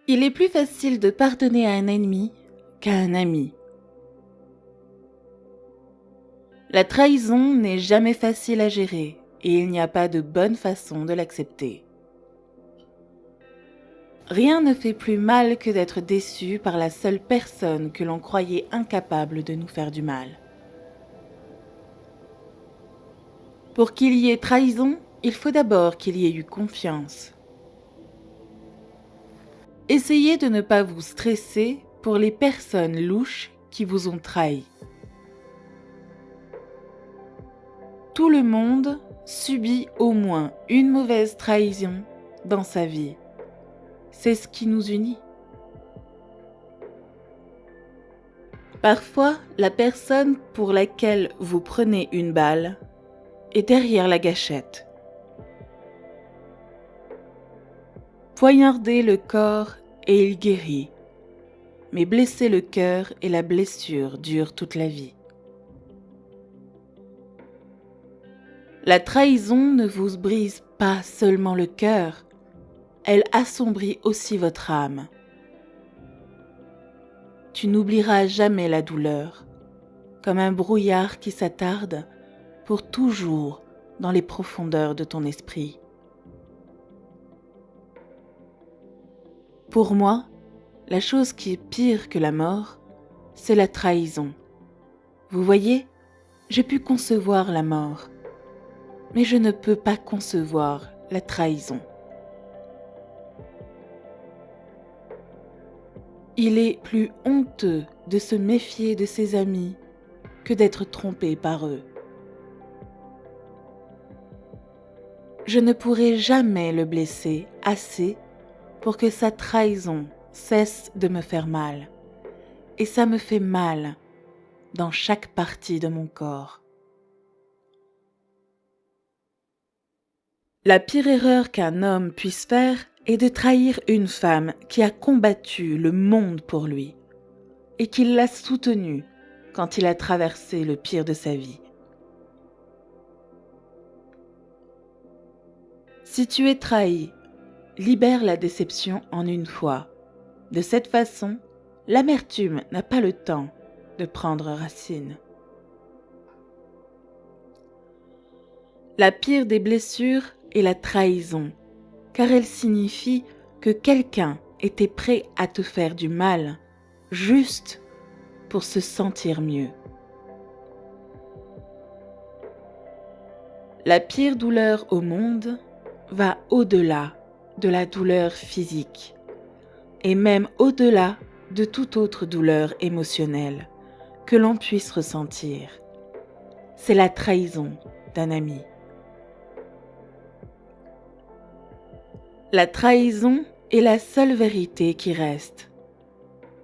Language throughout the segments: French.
Il est plus facile de pardonner à un ennemi qu'à un ami. La trahison n'est jamais facile à gérer et il n'y a pas de bonne façon de l'accepter. Rien ne fait plus mal que d'être déçu par la seule personne que l'on croyait incapable de nous faire du mal. Pour qu'il y ait trahison, il faut d'abord qu'il y ait eu confiance. Essayez de ne pas vous stresser pour les personnes louches qui vous ont trahi. Tout le monde subit au moins une mauvaise trahison dans sa vie. C'est ce qui nous unit. Parfois, la personne pour laquelle vous prenez une balle est derrière la gâchette. Poignarder le corps et il guérit, mais blesser le cœur et la blessure durent toute la vie. La trahison ne vous brise pas seulement le cœur, elle assombrit aussi votre âme. Tu n'oublieras jamais la douleur, comme un brouillard qui s'attarde pour toujours dans les profondeurs de ton esprit. Pour moi, la chose qui est pire que la mort, c'est la trahison. Vous voyez, j'ai pu concevoir la mort, mais je ne peux pas concevoir la trahison. Il est plus honteux de se méfier de ses amis que d'être trompé par eux. Je ne pourrai jamais le blesser assez pour que sa trahison cesse de me faire mal. Et ça me fait mal dans chaque partie de mon corps. La pire erreur qu'un homme puisse faire est de trahir une femme qui a combattu le monde pour lui et qui l'a soutenu quand il a traversé le pire de sa vie. Si tu es trahi, libère la déception en une fois. De cette façon, l'amertume n'a pas le temps de prendre racine. La pire des blessures est la trahison, car elle signifie que quelqu'un était prêt à te faire du mal, juste pour se sentir mieux. La pire douleur au monde va au-delà de la douleur physique et même au-delà de toute autre douleur émotionnelle que l'on puisse ressentir. C'est la trahison d'un ami. La trahison est la seule vérité qui reste.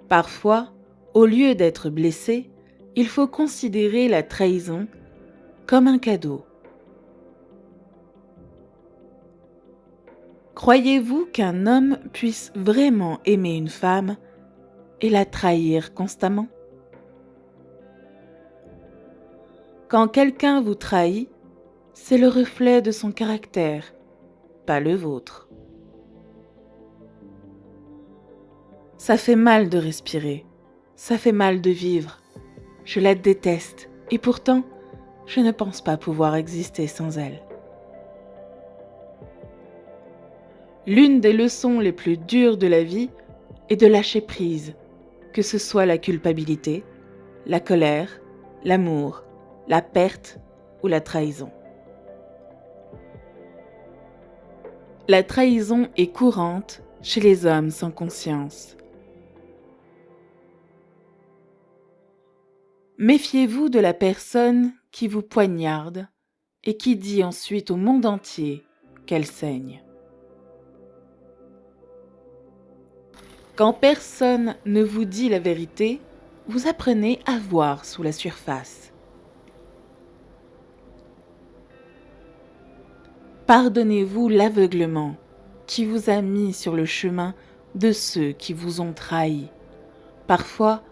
Parfois, au lieu d'être blessé, il faut considérer la trahison comme un cadeau. Croyez-vous qu'un homme puisse vraiment aimer une femme et la trahir constamment? Quand quelqu'un vous trahit, c'est le reflet de son caractère, pas le vôtre. Ça fait mal de respirer, ça fait mal de vivre. Je la déteste et pourtant, je ne pense pas pouvoir exister sans elle. L'une des leçons les plus dures de la vie est de lâcher prise, que ce soit la culpabilité, la colère, l'amour, la perte ou la trahison. La trahison est courante chez les hommes sans conscience. Méfiez-vous de la personne qui vous poignarde et qui dit ensuite au monde entier qu'elle saigne. Quand personne ne vous dit la vérité, vous apprenez à voir sous la surface. Pardonnez-vous l'aveuglement qui vous a mis sur le chemin de ceux qui vous ont trahi. Parfois,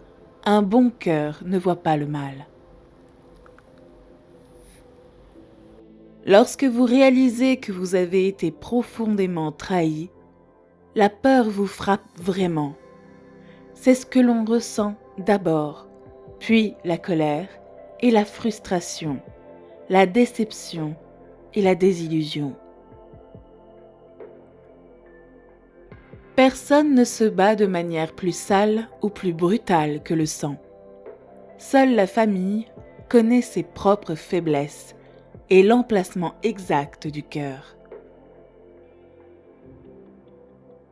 un bon cœur ne voit pas le mal. Lorsque vous réalisez que vous avez été profondément trahi, la peur vous frappe vraiment. C'est ce que l'on ressent d'abord, puis la colère et la frustration, la déception et la désillusion. Personne ne se bat de manière plus sale ou plus brutale que le sang. Seule la famille connaît ses propres faiblesses et l'emplacement exact du cœur.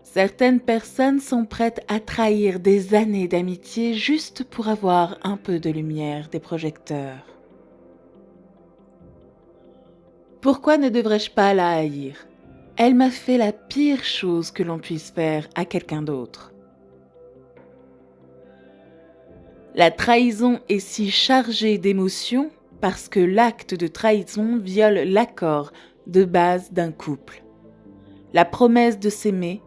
Certaines personnes sont prêtes à trahir des années d'amitié juste pour avoir un peu de lumière des projecteurs. Pourquoi ne devrais-je pas la haïr ? Elle m'a fait la pire chose que l'on puisse faire à quelqu'un d'autre. La trahison est si chargée d'émotions parce que l'acte de trahison viole l'accord de base d'un couple. La promesse de s'aimer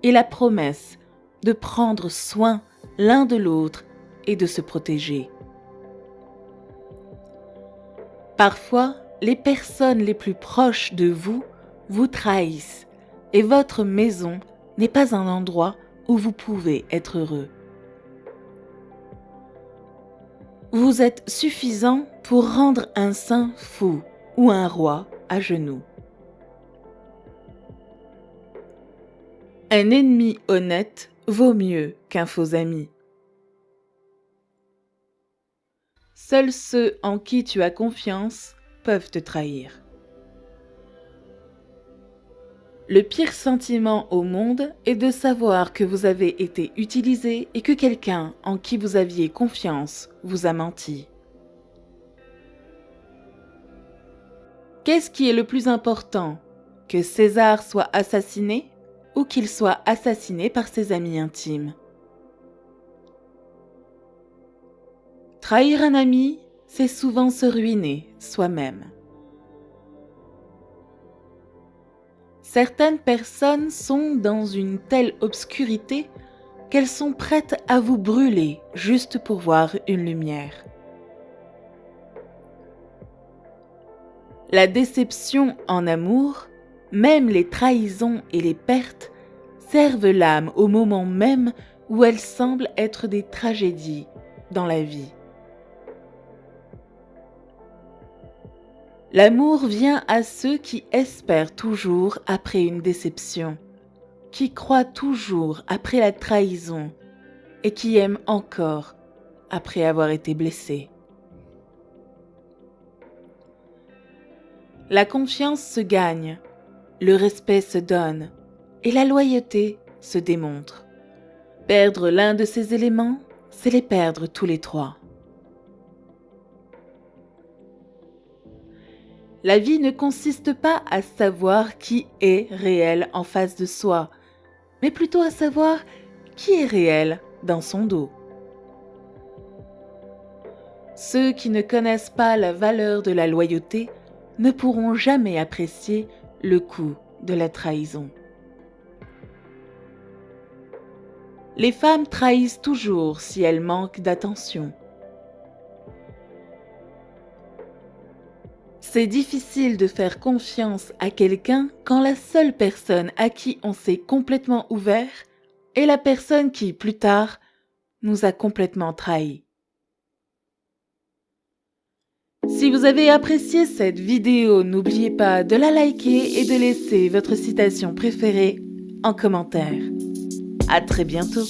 et la promesse de prendre soin l'un de l'autre et de se protéger. Parfois, les personnes les plus proches de vous trahissent et votre maison n'est pas un endroit où vous pouvez être heureux. Vous êtes suffisant pour rendre un saint fou ou un roi à genoux. Un ennemi honnête vaut mieux qu'un faux ami. Seuls ceux en qui tu as confiance peuvent te trahir. Le pire sentiment au monde est de savoir que vous avez été utilisé et que quelqu'un en qui vous aviez confiance vous a menti. Qu'est-ce qui est le plus important ? Que César soit assassiné ou qu'il soit assassiné par ses amis intimes ? Trahir un ami, c'est souvent se ruiner soi-même. Certaines personnes sont dans une telle obscurité qu'elles sont prêtes à vous brûler juste pour voir une lumière. La déception en amour, même les trahisons et les pertes, servent l'âme au moment même où elles semblent être des tragédies dans la vie. L'amour vient à ceux qui espèrent toujours après une déception, qui croient toujours après la trahison et qui aiment encore après avoir été blessés. La confiance se gagne, le respect se donne et la loyauté se démontre. Perdre l'un de ces éléments, c'est les perdre tous les trois. La vie ne consiste pas à savoir qui est réel en face de soi, mais plutôt à savoir qui est réel dans son dos. Ceux qui ne connaissent pas la valeur de la loyauté ne pourront jamais apprécier le coût de la trahison. Les femmes trahissent toujours si elles manquent d'attention. C'est difficile de faire confiance à quelqu'un quand la seule personne à qui on s'est complètement ouvert est la personne qui, plus tard, nous a complètement trahis. Si vous avez apprécié cette vidéo, n'oubliez pas de la liker et de laisser votre citation préférée en commentaire. À très bientôt.